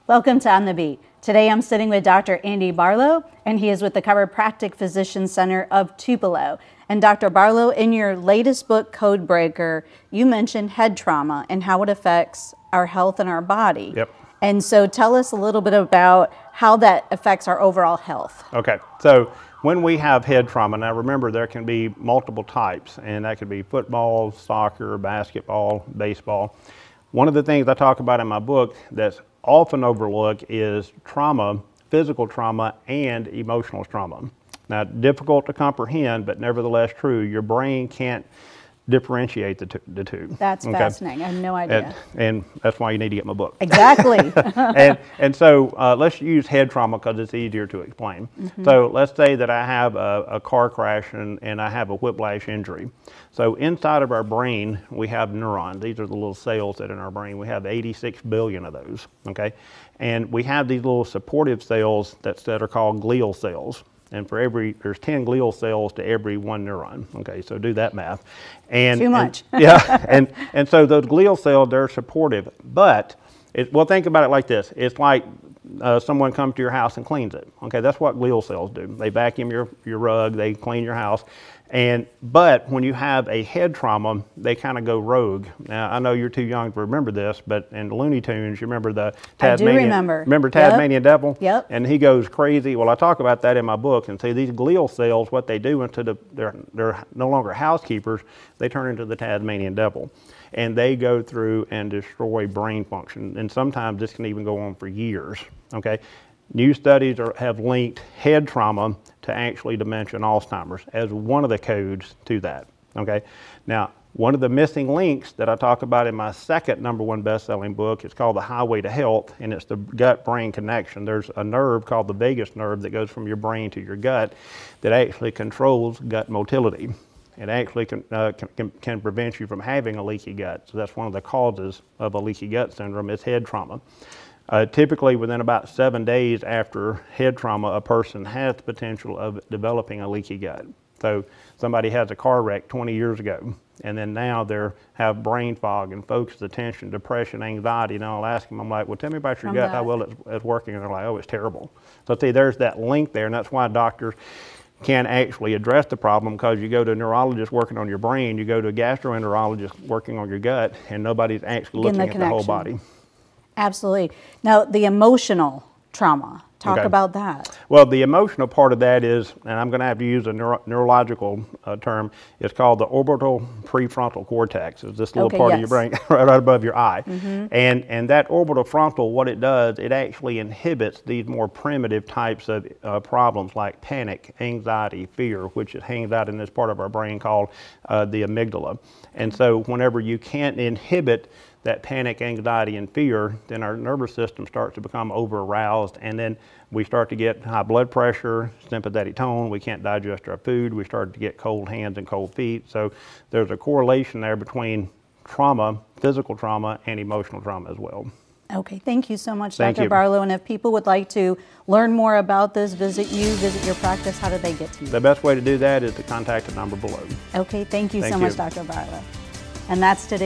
Welcome to On the Beat. Today I'm sitting with Dr. Andy Barlow, and he is with the Chiropractic Physician Center of Tupelo. And Dr. Barlow, in your latest book, Code Breaker, you mentioned head trauma and how it affects our health and our body. Yep. And so tell us a little bit about how that affects our overall health. Okay, so when we have head trauma, now remember there can be multiple types, and that could be football, soccer, basketball, baseball. One of the things I talk about in my book that's often overlooked is trauma, physical trauma, and emotional trauma. Now, difficult to comprehend, but nevertheless true. Your brain can't differentiate the two. That's fascinating. I have no idea. And that's why you need to get my book. Exactly. and so let's use head trauma because it's easier to explain. Mm-hmm. So let's say that I have a car crash and I have a whiplash injury. So inside of our brain, we have neurons. These are the little cells that are in our brain. We have 86 billion of those, okay? And we have these little supportive cells that are called glial cells. And there's 10 glial cells to every one neuron. Okay, so do that math. Too much. Yeah, and so those glial cells, they're supportive. But, well, think about it like this. It's like someone comes to your house and cleans it. Okay, that's what glial cells do. They vacuum your rug, they clean your house. But when you have a head trauma, they kind of go rogue. Now, I know you're too young to remember this, but in the Looney Tunes, you remember the Tasmanian, I do remember. Remember Tasmanian Devil? Yep. And he goes crazy. Well, I talk about that in my book, and see these glial cells, what they do instead of they're no longer housekeepers, they turn into the Tasmanian Devil. And they go through and destroy brain function. And sometimes this can even go on for years, okay? New studies have linked head trauma to actually dementia and Alzheimer's as one of the codes to that, okay? Now, one of the missing links that I talk about in my second #1 best-selling book is called The Highway to Health, and it's the gut-brain connection. There's a nerve called the vagus nerve that goes from your brain to your gut that actually controls gut motility. It actually can prevent you from having a leaky gut. So that's one of the causes of a leaky gut syndrome is head trauma. Typically within about 7 days after head trauma, a person has the potential of developing a leaky gut. So somebody has a car wreck 20 years ago, and then now they have brain fog and focused attention, depression, anxiety, and I'll ask them, I'm like, well, tell me about your gut, how well it's working, and they're like, oh, it's terrible. So see, there's that link there, and that's why doctors can actually address the problem, because you go to a neurologist working on your brain, you go to a gastroenterologist working on your gut, and nobody's actually looking at the whole body. Absolutely. Now, the emotional trauma, talk about that. Well, the emotional part of that is, and I'm going to have to use a neurological term, it's called the orbital prefrontal cortex. It's this little part of your brain right above your eye. Mm-hmm. And that orbital frontal, what it does, it actually inhibits these more primitive types of problems like panic, anxiety, fear, which hangs out in this part of our brain called the amygdala. And so whenever you can't inhibit that panic, anxiety, and fear, then our nervous system starts to become over-aroused, and then we start to get high blood pressure, sympathetic tone, we can't digest our food, we start to get cold hands and cold feet. So there's a correlation there between trauma, physical trauma, and emotional trauma as well. Okay, thank you so much, Dr. Barlow. And if people would like to learn more about this, visit your practice, how do they get to you? The best way to do that is to contact the number below. Okay, thank you so much, Dr. Barlow. And that's today.